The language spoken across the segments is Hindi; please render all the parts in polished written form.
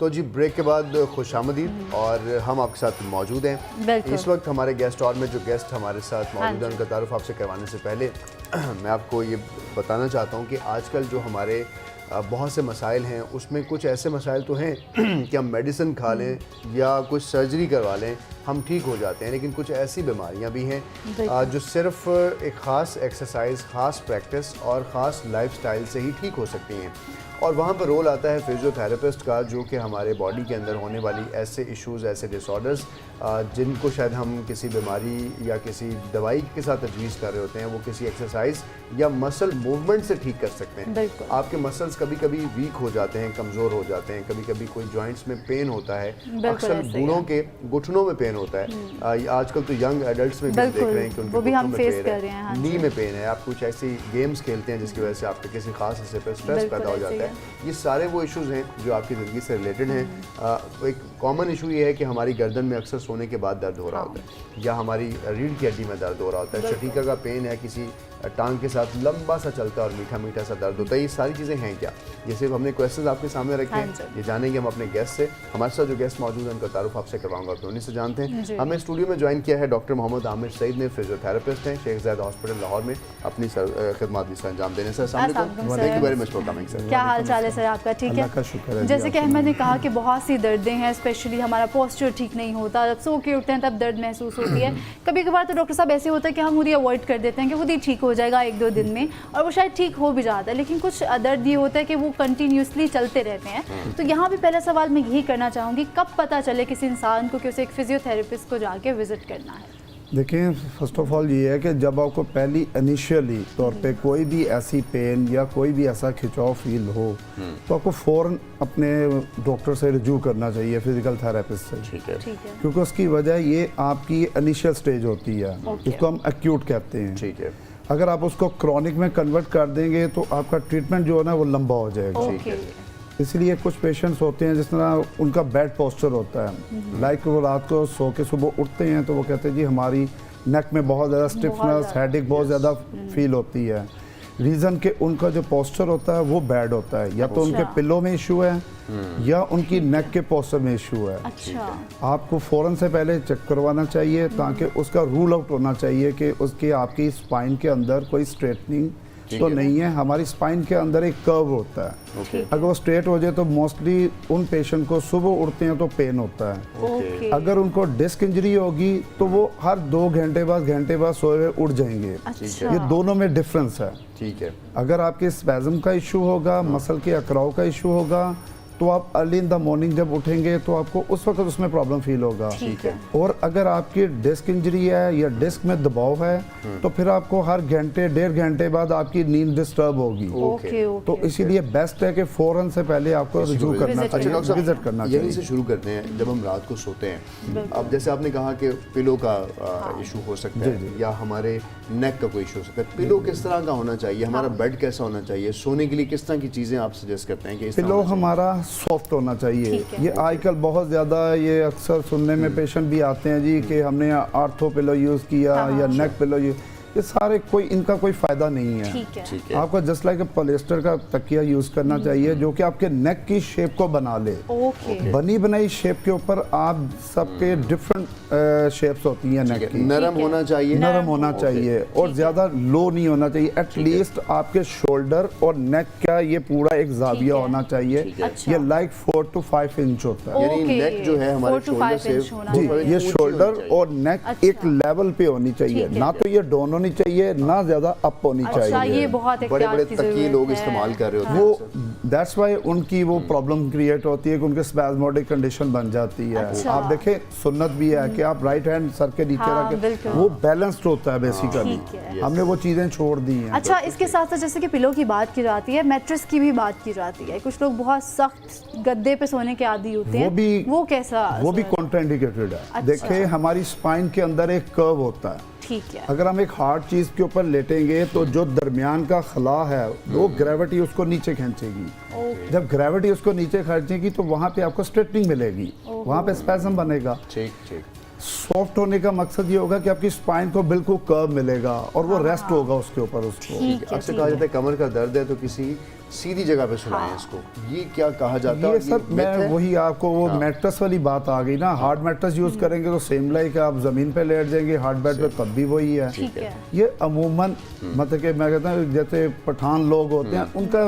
तो जी ब्रेक के बाद खुशामदीद और हम आपके साथ मौजूद हैं इस वक्त। हमारे गेस्ट और में जो गेस्ट हमारे साथ मौजूद हैं उनका तारुफ आपसे करवाने से पहले मैं आपको ये बताना चाहता हूँ कि आजकल जो हमारे बहुत से मसाइल हैं उसमें कुछ ऐसे मसाइल तो हैं कि हम मेडिसिन खा लें या कुछ सर्जरी करवा लें हम ठीक हो जाते हैं, लेकिन कुछ ऐसी बीमारियां भी हैं जो सिर्फ एक ख़ास एक्सरसाइज, ख़ास प्रैक्टिस और ख़ास लाइफस्टाइल से ही ठीक हो सकती हैं। और वहाँ पर रोल आता है फिजियोथेरेपिस्ट का, जो कि हमारे बॉडी के अंदर होने वाली ऐसे इश्यूज़, ऐसे डिसऑर्डर्स जिनको शायद हम किसी बीमारी या किसी दवाई के साथ तजवीज़ कर रहे होते हैं, वो किसी एक्सरसाइज या मसल मूवमेंट से ठीक कर सकते हैं। आपके मसल्स कभी कभी वीक हो जाते हैं, कमज़ोर हो जाते हैं, कभी कभी कोई जॉइंट्स में पेन होता है, अक्सर बूढ़ों के घुटनों में पेन होता है। आजकल तो यंग एडल्ट्स में भी देख रहे हैं कि उनके घुटनों में पेन है, नी में पेन है। आप कुछ ऐसी गेम्स खेलते हैं जिसकी वजह से आपके किसी खास हिस्से पर स्ट्रेस पैदा हो जाता है। ये सारे वो इश्यूज़ हैं जो आपकी ज़िंदगी से रिलेटेड हैं। एक कॉमन इशू ये है कि हमारी गर्दन में अक्सर सोने के बाद दर्द हो रहा होता है, या हमारी रीढ़ की हड्डी में दर्द हो रहा होता है, शटीका का पेन है, किसी टांग के साथ लंबा सा चलता है और मीठा मीठा सा दर्द होता है। ये सारी चीज़ें हैं क्या? ये सिर्फ हमने क्वेश्चंस आपके सामने रखे हैं, ये जानेंगे हम अपने गेस्ट से। हमारे साथ जो गेस्ट मौजूद हैं उनका तारुफ आपसे करवाऊंगा, आप उन्हीं से जानते हैं। हमें स्टूडियो में ज्वाइन किया है डॉक्टर मोहम्मद आमिर सईद ने, फिजियोथेरेपिस्ट हैं, शेख ज़ायद हॉस्पिटल लाहौर में अपनी खिदमत भी अंजाम देने। Sir thank you very much for coming sir. क्या हाल चाल है सर आपका? ठीक है। जैसे कि अहमद ने कहा कि बहुत सी दर्दें हैं, स्पेशली हमारा पोस्चर ठीक नहीं होता, जब सो के उठते हैं तब दर्द महसूस होती है। कभी कभार तो डॉक्टर साहब ऐसे होता है कि हम खुद ही अवॉइड कर देते हैं कि खुद ही ठीक हो जाएगा 1-2 दिन में, और वो शायद ठीक हो भी जाता है, लेकिन कुछ दर्द ये होता है कि वो कंटिन्यूसली चलते रहते हैं। तो यहाँ भी पहला सवाल मैं यही करना चाहूँगी, कब पता चले किसी इंसान को कि उसे एक फिजियोथेरेपिस्ट को जाके विजिट करना है? देखिए, फर्स्ट ऑफ ऑल ये है कि जब आपको पहली इनिशियली तौर पे कोई भी ऐसी पेन या कोई भी ऐसा खिंचाव फील हो तो आपको फ़ौरन अपने डॉक्टर से रिज्यू करना चाहिए, फिजिकल थेरेपिस्ट से। ठीक है। क्योंकि उसकी वजह ये आपकी इनिशियल स्टेज होती है, इसको हम एक्यूट कहते हैं। ठीक है। अगर आप उसको क्रॉनिक में कन्वर्ट कर देंगे तो आपका ट्रीटमेंट जो है ना वो लंबा हो जाएगा। इसलिए कुछ पेशेंट्स होते हैं जिस तरह उनका बैड पोस्चर होता है, लाइक वो रात को सो के सुबह उठते हैं तो वो कहते हैं जी हमारी नेक में बहुत ज़्यादा स्टिफनेस, हेडेक बहुत ज़्यादा फील होती है। रीज़न कि उनका जो पोस्चर होता है वो बैड होता है, या तो उनके पिलो में इशू है या उनकी नेक के पोस्चर में इशू है। आपको फ़ौरन से पहले चेक करवाना चाहिए ताकि उसका रूल आउट होना चाहिए कि उसके आपकी स्पाइन के अंदर कोई स्ट्रेटनिंग तो नहीं है। हमारी स्पाइन के अंदर एक कर्व होता है, अगर वो स्ट्रेट हो जाए तो मोस्टली उन पेशेंट को सुबह उठते हैं तो पेन होता है। अगर उनको डिस्क इंजरी होगी तो वो हर 2 घंटे बाद सोए हुए उठ जाएंगे। ये दोनों में डिफरेंस है। ठीक है। अगर आपके स्पैज़म का इशू होगा, मसल के अकड़ाव का इशू होगा, तो आप अर्ली इन द मॉर्निंग जब उठेंगे तो आपको उस वक्त उसमें प्रॉब्लम फील होगा। ठीक है। और अगर आपकी डिस्क इंजरी है या डिस्क में दबाव है तो फिर आपको हर घंटे 1.5 घंटे बाद आपकी नींद डिस्टर्ब होगी। तो इसीलिए बेस्ट है कि फ़ौरन से पहले आपको रिज्यू करना चाहिए, विजिट करना चाहिए। यहीं से शुरू करते हैं। जब हम रात को सोते हैं, अब जैसे आपने कहा कि पिलो का इशू हो सकता है या हमारे नेक का कोई इशू हो सकता है, पिलो किस तरह का होना चाहिए, हमारा बेड कैसा होना चाहिए, सोने के लिए किस तरह की चीज़ें आप सजेस्ट करते हैं? कि पिलो हमारा सॉफ्ट होना चाहिए। ये आजकल बहुत ज़्यादा ये अक्सर सुनने में पेशेंट भी आते हैं जी कि हमने आर्थो पिलो यूज़ किया या नेक पिलो यूज़, ये सारे इनका कोई फ़ायदा नहीं है। ठीक है। आपको जस्ट लाइक पॉलिएस्टर का तकिया यूज़ करना चाहिए जो कि आपके नेक की शेप को बना ले। बनी बनाई शेप के ऊपर आप सबके डिफरेंट शेप्स होती हैं नेक की। नरम होना चाहिए, नरम होना चाहिए और ज़्यादा लो नहीं होना चाहिए। एटलीस्ट आपके शोल्डर और नेक का ये पूरा एक जाविया होना चाहिए। ये लाइक 4 to 5 इंच होता है। यानी नेक जो है हमारे शोल्डर से जी, ये शोल्डर और नेक एक लेवल पे होनी चाहिए, ना तो ये डाउन होनी चाहिए ना ज्यादा अप होनी चाहिए। ये बहुत बड़े तकिए लोग इस्तेमाल कर रहे होते हैं, वो दैट्स वाई उनकी वो प्रॉब्लम क्रिएट होती है कि उनके स्पैज़मोडिक कंडीशन बन जाती है। आप देखें, सुन्नत भी है कि आप राइट हैंड सर के नीचे रखें, वो बैलेंस्ड होता है बेसिकली। हमने वो चीजें छोड़ दी हैं। अच्छा, इसके साथ साथ जैसे कि पिलो की बात की जाती है, मैट्रेस की भी बात की जाती है। कुछ लोग बहुत सख्त गद्दे पे सोने के आदी होते हैं, वो कैसा? वो भी कॉन्ट्राइंडिकेटेड है। देखिए, हमारी स्पाइन के अंदर एक कर्व होता है। ठीक है। अगर हम एक हार्ड चीज के ऊपर लेटेंगे तो जो दरमियान का खला है वो ग्रेविटी उसको नीचे खींचेगी। जब ग्रेविटी उसको नीचे खींचेगी तो वहां पे आपको स्ट्रेटनिंग मिलेगी, वहां पे स्पैज़म बनेगा। ठीक। सॉफ्ट होने का मकसद ये होगा कि आपकी स्पाइन को बिल्कुल कर्व मिलेगा और वो रेस्ट होगा उसके ऊपर। उसको अक्सर कहा जाता है कमर का दर्द है तो किसी सीधी जगह पे सुलाएं इसको, ये क्या कहा जाता है? ये सर मैं myth है? वही आपको वो मैट्रेस वाली बात आ गई ना, हार्ड मैट्रेस यूज करेंगे तो सेम लाइक आप जमीन पे लेट जाएंगे, हार्ड बेड पे तब भी वही है। ठीक है। ये अमूमन मतलब कि मैं कहता हूँ जैसे पठान लोग होते हैं उनका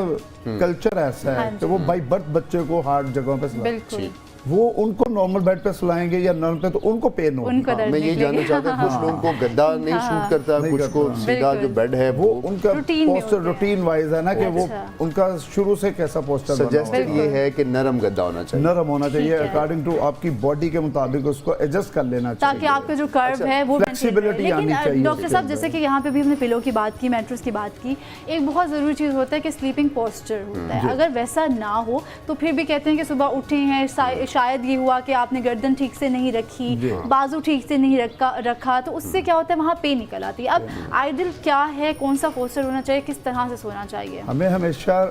कल्चर ऐसा है कि वो बाई बर्थ बच्चे को हार्ड जगहों पे सुलाते हैं। बिल्कुल। वो उनको नॉर्मल बेड पे सुलाएंगे या नॉर्मल पे तो उनको पेन होगी। उनको दर्द मैं ये जानना निकलेगा। चाहता हूँ, कुछ लोगों को गद्दा नहीं सूट करता, नहीं कुछ को करता। सीधा जो बेड है वो उनका रूटीन में पोस्टर होते हैं। रूटीन वाइज है ना कि वो अच्छा। उनका शुरू से कैसा पोस्टर बना हुआ है। सजेस्टेड ये है कि नरम गद्दा होना चाहिए। नरम होना चाहिए ठीक है। अकॉर्डिंग टू आपकी बॉडी के मुताबिक उसको एडजस्ट कर लेना ताकि चाहिए। आपका जो कर्व है वो flexibility maintain रहे। आनी लेकिन चाहिए डॉक्टर उसके साहब अंदर। जैसे कि यहाँ पे भी हमने पिलो की बात की, मैट्रेस की बात की, एक बहुत ज़रूरी चीज़ होता है कि स्लीपिंग पोस्चर होता है। अगर वैसा ना हो तो फिर भी कहते हैं कि सुबह उठे हैं शायद ये हुआ कि आपने गर्दन ठीक से नहीं रखी, बाजू ठीक से नहीं रखा तो उससे क्या होता है वहाँ पेन निकल आती है। अब आइडियल क्या है, कौन सा पोस्चर होना चाहिए, किस तरह से सोना चाहिए? हमें हमेशा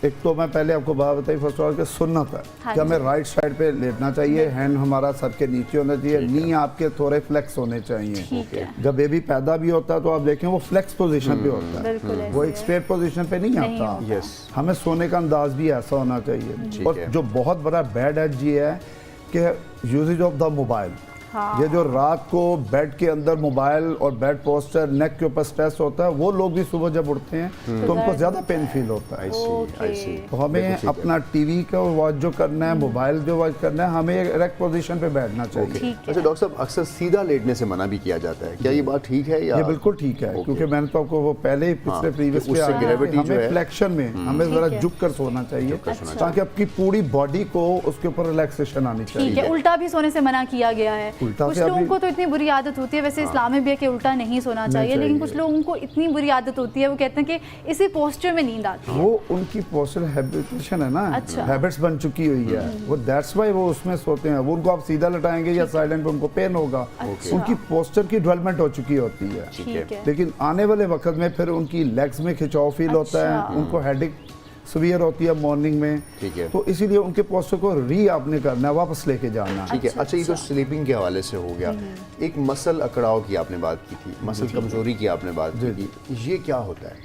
एक तो मैं पहले आपको बात बताई फर्स्ट ऑफ ऑल कि सुन्नत है हाँ कि हमें जी। राइट साइड पे लेटना चाहिए, हैंड हमारा सर के नीचे होना चाहिए, नी आपके थोड़े फ्लेक्स होने चाहिए। ठीक है। जब बेबी पैदा भी होता है तो आप देखें वो फ्लेक्स पोजीशन पे होता है, बिल्कुल ऐसे वो है। एक स्ट्रेट पोजीशन पे नहीं नहीं आता। होता। यस। हमें सोने का अंदाज भी ऐसा होना चाहिए। ठीक और है। जो बहुत बड़ा बैड एज ये है कि यूजेज ऑफ द मोबाइल, हाँ। ये जो रात को बेड के अंदर मोबाइल और बेड पोस्टर नेक के ऊपर स्ट्रेस होता है, वो लोग भी सुबह जब उठते हैं तो उनको ज्यादा पेन फील होता है। आई सी, आई सी। तो हमें अपना टीवी का वॉच जो करना है, मोबाइल जो वॉच करना है, हमें इरेक्ट पोजीशन पे बैठना चाहिए। ठीक है। अच्छा डॉक्टर साहब, अक्सर सीधा लेटने से मना भी किया जाता है, क्या ये बात ठीक है या? ये बिल्कुल ठीक है, क्योंकि मैंने तो आपको वो पहले ही पिछले हाँ, प्रीवियस कि उससे gravity जो हमें है- फ्लेक्शन में हमें जरा ठीक है। झुक कर सोना चाहिए ताकि आपकी पूरी बॉडी को उसके ऊपर रिलैक्सेशन आनी ठीक चाहिए। है। उल्टा भी सोने से मना किया गया है। उल्टा कुछ से लोगों अभी- को तो इतनी बुरी आदत होती है, वैसे इस्लाम में भी है कि उल्टा नहीं सोना चाहिए, लेकिन कुछ लोगों को इतनी बुरी आदत होती है, वो कहते हैं कि इसी पोस्चर में नींद आती है। वो उनकी पोस्चर हैबिटेशन है ना, अच्छा। हैबिट्स बन चुकी हुई है, वो दैट्स वाई वो उसमें सोते हैं। वो उनको आप सीधा लटाएंगे या साइलेंट पे उनको पेन होगा। अच्छा। उनकी पोस्चर की डेवलपमेंट हो चुकी होती है। ठीक ठीक है। है। लेकिन आने वाले वक्त में फिर उनकी लेग्स में खिंचाव फील होता अच्छा। है, उनको हेडेक सीवियर होती है मॉर्निंग में। ठीक है। तो इसीलिए उनके पोस्चर को री आपने करना है, वापस लेके जाना है। ठीक है। अच्छा, ये तो स्लीपिंग के हवाले से हो गया। एक मसल अकड़ाव की आपने बात की थी, मसल कमजोरी की आपने बात की थी, ये क्या होता है?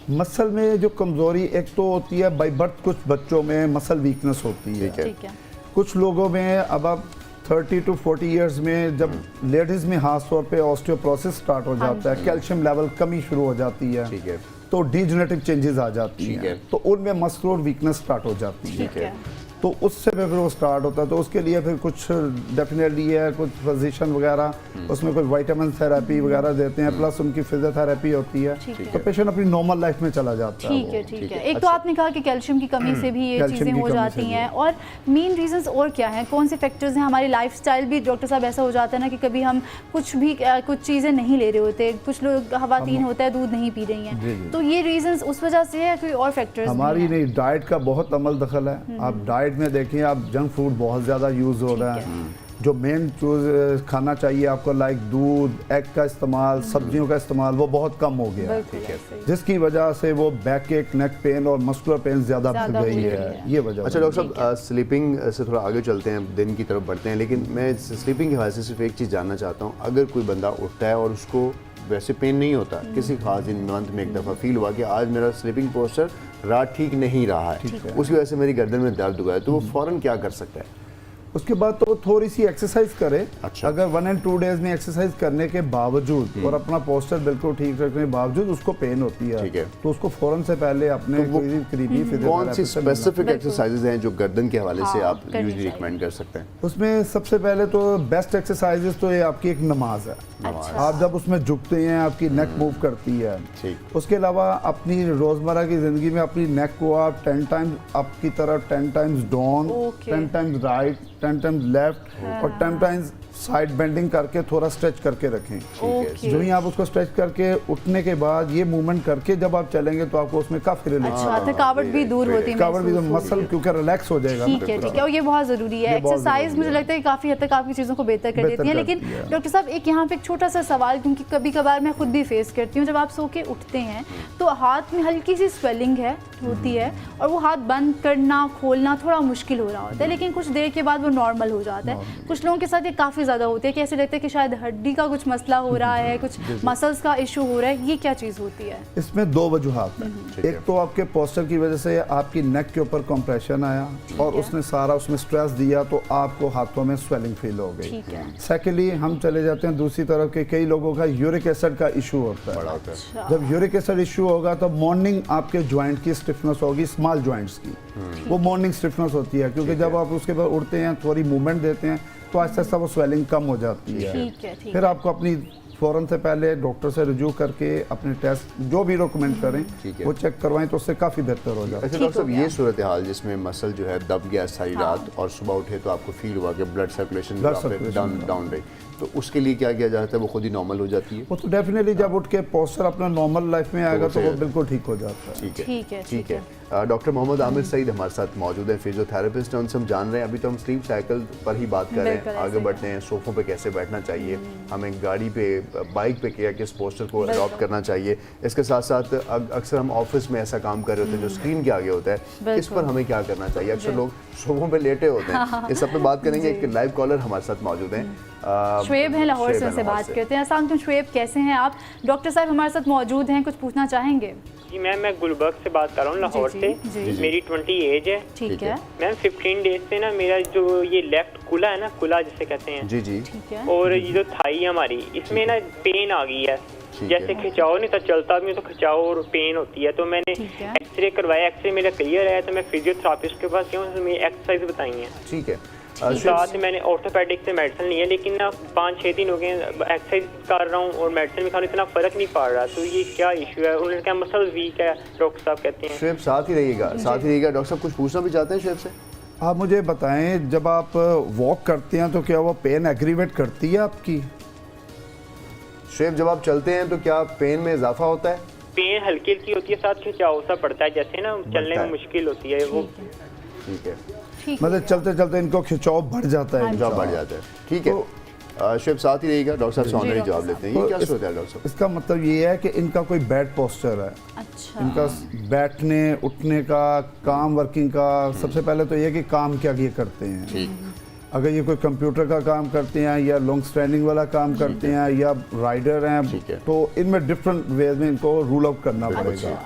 मसल में जो कमजोरी एक तो होती है बाई बर्थ, कुछ बच्चों में मसल वीकनेस होती है। ठीक है। ठीक है। कुछ लोगों में अब आप 30 to 40 इयर्स में जब लेडीज में खास तौर पे ऑस्टियोपोरोसिस स्टार्ट हो जाता है, कैल्शियम लेवल कमी शुरू हो जाती है, ठीक है। तो डीजेनरेटिव चेंजेस आ जाती ठीक हैं, है। तो उनमें मस्कुलर वीकनेस स्टार्ट हो जाती है। ठीक है। तो उससे फिर वो स्टार्ट होता है, तो उसके लिए फिर कुछ डेफिनेटली है, कुछ फिजिशियन वगैरह उसमें कुछ विटामिन थेरेपी वगैरह देते हैं, प्लस उनकी फिजियोथेरेपी होती है, ठीक है। तो पेशेंट अपनी नॉर्मल लाइफ में चला जाता है। ठीक है। वो। ठीक ठीक है। है। एक तो अच्छा। आपने कहा कि कैल्शियम की कमी से भी ये कैल्शियम चीज़ें की हो कमी जाती से भी। हैं, और मेन रीजंस और क्या हैं, कौन से फैक्टर्स हैं? हमारी लाइफस्टाइल भी डॉक्टर साहब ऐसा हो जाता है ना कि कभी हम कुछ भी कुछ चीज़ें नहीं ले रहे होते, कुछ लोग खवातीन होता है दूध नहीं पी रही जी, हैं, जी। तो ये रीजंस उस वजह से है या कोई और फैक्टर्स? हमारी नहीं, डाइट का बहुत अमल दखल है। आप डाइट में देखिए, आप जंक फूड बहुत ज़्यादा यूज़ हो रहा ठीक है। जो मेन चीज़ खाना चाहिए आपको, लाइक दूध, एग का इस्तेमाल, सब्जियों का इस्तेमाल, वो बहुत कम हो गया है, बिल्कुल। जिसकी वजह से वो बैक एक, नेक पेन और मस्कुलर पेन ज़्यादा बढ़ ज़्यादा गई बढ़ है। गई है। ये वजह अच्छा है। डॉक्टर साहब, स्लीपिंग से थोड़ा आगे चलते हैं, दिन की तरफ बढ़ते हैं, लेकिन मैं स्लीपिंग के हवाले से सिर्फ एक चीज़ जानना चाहता हूँ। अगर कोई बंदा उठता है और उसको वैसे पेन नहीं होता, किसी खास दिन मंथ में एक दफ़ा फील हुआ कि आज मेरा स्लीपिंग पोस्चर रात ठीक नहीं रहा है, उसकी वजह से मेरी गर्दन में दर्द हुआ है, तो वो फ़ौरन क्या कर सकता है? उसके बाद तो वो थोड़ी सी एक्सरसाइज करे। अच्छा। अगर 1 and 2 डेज में एक्सरसाइज करने के बावजूद और अपना पोस्चर बिल्कुल ठीक रखने के बावजूद उसको पेन होती है, ठीक है। तो उसको फौरन से पहले अपने तो वो कोई करीबी कौन सी फिजियोथेरेपिस्ट से मिलना। स्पेसिफिक बिल्कुल। एक्सरसाइजेज हैं जो गर्दन के हवाले से हाँ, आप करनी यूजली चाहिए। रिकमेंड कर सकते हैं? उसमें सबसे पहले तो बेस्ट एक्सरसाइजेस तो ये आपकी एक नमाज है। अच्छा। आप जब उसमें झुकते हैं आपकी नेक मूव करती है। ठीक। उसके अलावा अपनी रोजमर्रा की जिंदगी में अपनी नेक को आप 10 टाइम्स अप की तरफ, 10 times down, Okay। 10 times right, 10 times left और 10 टाइम्स साइड बेंडिंग करके थोड़ा स्ट्रेच करके रखें। ओके। जो ही आप उसको स्ट्रेच करके उठने के बाद ये मूवमेंट करके जब आप चलेंगे तो आपको उसमें काफी रिलैक्स, अच्छा, थकावट भी दूर होती है, कावड़ भी महसूस होती मसल क्योंकि रिलैक्स हो जाएगा। ठीक है। ठीक है, और ये बहुत ज़रूरी है। ये बहुत एक्सरसाइज ज़रूरी मुझे है। लगता है कि काफ़ी हद तक आपकी चीज़ों को बेहतर कर बेहतर देती है। करती लेकिन है। डॉक्टर साहब, एक यहाँ पे एक छोटा सा सवाल, क्योंकि कभी कभार मैं खुद भी फेस करती हूँ, जब आप सो के उठते हैं तो हाथ में हल्की सी स्वेलिंग होती है और वो हाथ बंद करना खोलना थोड़ा मुश्किल हो रहा होता है, लेकिन कुछ देर के बाद वो नॉर्मल हो जाता है। कुछ लोगों के साथ ये काफ़ी ज़्यादा होती है कि ऐसे लगता है कि शायद हड्डी का कुछ मसला हो रहा है, कुछ मसल्स का इशू हो रहा है, ये क्या चीज़ होती है? इसमें दो वजूहात हैं। एक तो आपके पोस्चर की वजह से आपकी नेक के ऊपर कंप्रेशन आया और उसने सारा उसमें स्ट्रेस दिया तो आपको हाथों में स्वेलिंग फील हो गई। सेकेंडली हम चले जाते हैं दूसरी तरफ के कई लोगों का यूरिक एसिड का इशू होता है। जब यूरिक एसिड इशू होगा तो मॉर्निंग आपके ज्वाइंट की स्टिफनेस होगी, स्मॉल ज्वाइंट्स की, वो मॉर्निंग स्टिफनेस होती है क्योंकि जब आप उसके बाद उठते हैं थोड़ी मूवमेंट देते हैं तो आहिस्ता आहिस्ता वो स्वेलिंग कम हो जाती है। फिर आपको अपनी फ़ौरन से पहले डॉक्टर से रुजू करके अपने टेस्ट जो भी रिकमेंड करें वो चेक करवाएं तो उससे काफ़ी बेहतर हो जाता है। अच्छा डॉक्टर साहब, ये सूरत हाल जिसमें मसल जो है दब गया सारी रात और सुबह उठे तो आपको फील हुआ कि ब्लड सर्कुलेशन डाउन रही, तो उसके लिए क्या किया जाता है? वो खुद ही नॉर्मल हो जाती है? वो तो डेफिनेटली जब उठ के पोस्चर अपना नॉर्मल लाइफ में आएगा तो वो बिल्कुल ठीक हो जाता है। ठीक है। डॉक्टर मोहम्मद आमिर सईद हमारे साथ मौजूद हैं, फिजियोथेरेपिस्ट हैं, उनसे हम जान रहे हैं। अभी तो हम स्लीप साइकिल पर ही बात कर रहे हैं, आगे बढ़ते हैं सोफ़ों पे कैसे बैठना चाहिए, हमें गाड़ी पे बाइक पे क्या किस पोस्चर को अडॉप्ट करना चाहिए। इसके साथ साथ अक्सर हम ऑफिस में ऐसा काम कर रहे होते हैं जो स्क्रीन के आगे होता है, इस पर हमें क्या करना चाहिए? अक्सर लोग सोफ़ों पे लेटे होते हैं। इस सब पे बात करेंगे। एक लाइव कॉलर हमारे साथ मौजूद हैं, शुएब हैं, लाहौर से बात करते हैं। अस्सलाम वालेकुम शुएब, कैसे हैं आप? डॉक्टर साहब हमारे साथ मौजूद हैं, कुछ पूछना चाहेंगे? जी मैम, मैं गुलबर्ग से बात कर रहा हूँ, लाहौर से। मेरी 20 एज है। ठीक है मैम, 15 डेज से ना मेरा जो ये लेफ्ट कुला है ना, कुला जिसे कहते हैं, जी जी, और ये जो थाई है हमारी, इसमें ना पेन आ गई है। जैसे खिंचाव नहीं था, चलता भी तो खिंचाव और पेन होती है। तो मैंने एक्सरे करवाया, एक्सरे मेरा क्लियर है, तो मैं फिजियोथेरापिस्ट के पास गया, उसने एक्सरसाइज बताई है। ठीक है। साथ में मैंने ऑर्थोपेडिक से मेडिसिन ली है, लेकिन ना 5-6 दिन हो गए एक्सरसाइज कर रहा हूँ और मेडिसिन भी खाने इतना फर्क नहीं पड़ रहा। तो ये क्या इशू है? उन्होंने कहा मसल वीक है, डॉक्टर साहब कहते हैं। शुएब साथ ही रहिएगा, साथ ही रहिएगा। डॉक्टर साहब कुछ पूछना भी चाहते हैं शुएब से? आप मुझे बताएं, जब आप वॉक करते हैं तो क्या वो पेन एग्रीवेट करती है आपकी? शुएब, जब आप चलते हैं तो क्या पेन में इजाफा होता है? पेन हल्की हल्की होती है, साथ खिंचाव सा पड़ता है, जैसे ना चलने में मुश्किल होती है वो। ठीक है, मतलब चलते चलते इनको खिंचाव बढ़ जाता है। खिंचाव बढ़ जाता है। ठीक है। शुएब साथ ही रहिएगा, डॉक्टर साहब से ऑनलाइन जवाब लेते हैं। ये क्या सूरत है डॉक्टर साहब? इसका मतलब ये है कि इनका कोई बैड पोस्चर है। अच्छा। इनका बैठने उठने का, काम वर्किंग का, सबसे पहले तो ये कि काम क्या ये करते हैं। अगर ये कोई कंप्यूटर का काम करते हैं या लॉन्ग स्टैंडिंग वाला काम करते हैं या राइडर हैं, तो इनमें डिफरेंट वे में इनको रूल आउट करना पड़ेगा।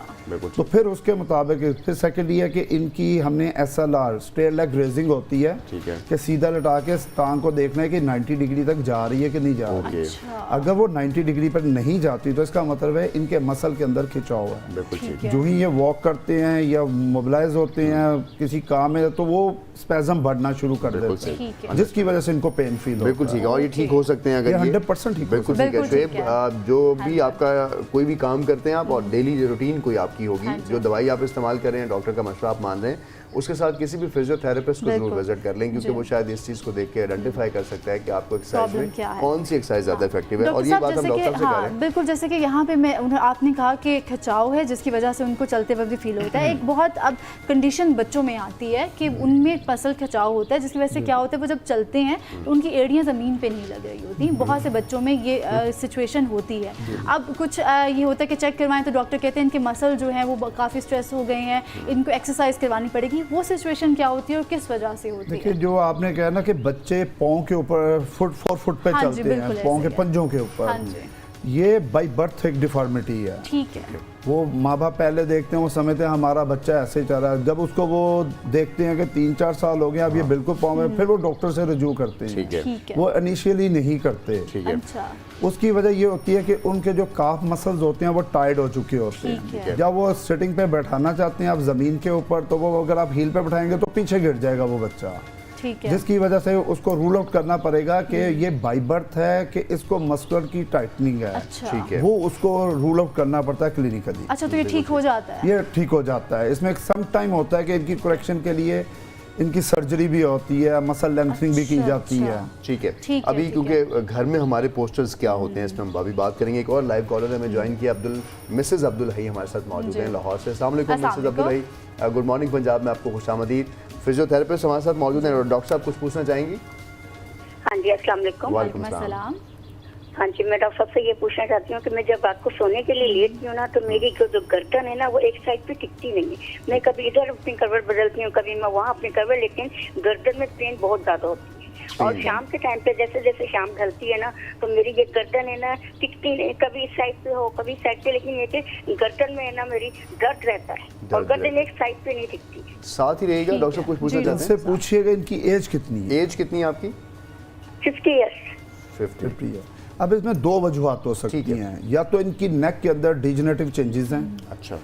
तो फिर उसके मुताबिक फिर सेकंड ये है कि इनकी हमने SLR स्ट्रेट लेग रेजिंग होती है कि सीधा लटा के टांग को देखना है कि 90 डिग्री तक जा रही है कि नहीं जा रही है। अगर वो 90 डिग्री पर नहीं जाती तो इसका मतलब है इनके मसल के अंदर खिंचाव है। जो ही ये वॉक करते हैं या मोबिलाइज होते हैं किसी काम में तो वो स्पैज़म बढ़ना शुरू कर देते हैं, जिसकी वजह से इनको पेन फील होता है। बिल्कुल ठीक है, और ये ठीक हो सकते हैं अगर 100% ठीक। बिल्कुल ठीक है। शुएब, जो भी आपका कोई भी काम करते हैं आप और डेली रूटीन कोई आपकी होगी, जो दवाई आप इस्तेमाल कर रहे हैं, डॉक्टर का मशवरा आप मान रहे हैं, उसके साथ किसी भी फिजियोथेरेपिस्ट को जरूर विजिट कर लें, क्योंकि वो शायद इस चीज़ को देख के आइडेंटिफाई कर सकता है कि आपको एक्सरसाइज में कौन सी एक्सरसाइज ज़्यादा इफेक्टिव है। और ये बात हम डॉक्टर साहब से कर रहे हैं। बिल्कुल, जैसे कि यहाँ पे आपने कहा कि खिंचाव है जिसकी वजह से उनको चलते वक्त भी फील होता है। एक बहुत अब कंडीशन बच्चों में आती है कि उनमें मसल खिंचाव होता है, जिसकी वजह से क्या होता है वो जब चलते हैं तो उनकी एड़ियाँ ज़मीन पे नहीं लग रही होती। बहुत से बच्चों में ये सिचुएशन होती है। अब कुछ ये होता है कि चेक करवाएं तो डॉक्टर कहते हैं इनके मसल जो हैं वो काफ़ी स्ट्रेस हो गए हैं, इनको एक्सरसाइज करवानी पड़ेगी। वो सिचुएशन क्या होती है और किस वजह से होती है? देखिए, जो आपने कहा ना कि बच्चे पाँव के ऊपर फुट पे चलते हैं, पाँव के पंजों के ऊपर, ये बाय बर्थ एक डिफॉर्मिटी है। ठीक है। वो माँ बाप पहले देखते हैं, वो समझते हैं हमारा बच्चा ऐसे चल रहा है। जब उसको वो देखते हैं कि 3-4 साल हो गए अब ये बिल्कुल पाँव में, फिर वो डॉक्टर से रुजू करते हैं। वो इनिशियली नहीं करते। अच्छा। उसकी वजह ये होती है कि उनके जो काफ मसल्स होते हैं वो टाइट हो चुके होते हैं। जब वो सिटिंग पे बैठाना चाहते हैं आप ज़मीन के ऊपर, तो वो अगर आप हील पे बैठाएंगे तो पीछे गिर जाएगा वो बच्चा। जिसकी वजह से उसको रूल आउट करना पड़ेगा कि ये बाय बर्थ है कि इसको मस्कुलर की टाइटनिंग है। अच्छा। ठीक है, वो उसको रूल आउट करना पड़ता है क्लिनिकली। अच्छा, तो ये ठीक हो जाता है? ये ठीक हो जाता है। इसमें सम टाइम होता है कि इनकी करेक्शन के लिए इनकी सर्जरी भी होती है, मसल लेंथनिंग भी की जाती है। ठीक है। अभी क्योंकि घर में हमारे पोस्टर्स क्या होते हैं इसमें हम अभी बात करेंगे। एक और लाइव कॉलर हमें ज्वाइन किया, मिसेस अब्दुल हई हमारे साथ मौजूद हैं लाहौर से। अस्सलाम वालेकुम मिसेस अब्दुल हई, गुड मॉर्निंग पंजाब में आपको खुशामदीद। फिजियोथेरेपिस्ट हमारे साथ मौजूद हैं। डॉक्टर साहब कुछ पूछना चाहेंगी? हाँ जी, अस्सलाम वालेकुम। वालेकुम अस्सलाम। हाँ जी, मैं डॉक्टर साहब से ये पूछना चाहती हूँ कि मैं जब रात को सोने के लिए लेटती हूँ ना, तो मेरी जो गर्दन है ना वो एक साइड पे टिकती नहीं है। मैं कभी इधर अपनी करवट बदलती हूँ, कभी मैं वहाँ अपनी करवट, लेकिन गर्दन में पेन बहुत ज़्यादा होती है। और शाम के टाइम पे जैसे जैसे शाम ढलती है ना तो मेरी ये गर्दन है ना टिकती नहीं, कभी इस साइड पे हो कभी इस साइड पे, लेकिन ये कि गर्दन में है ना मेरी दर्द रहता है और गर्दन एक साइड पे नहीं टिकती। साथ ही रहेगा डॉक्टर साहब, कुछ पूछना चाहते इनसे पूछिएगा इनकी एज कितनी है? एज कितनी है आपकी? 50 ईयर्स। 50 है। अब इसमें दो वजूहत हो सकती हैं, या तो इनकी नेक के अंदर डिजेनरेटिव चेंजेस हैं, अच्छा,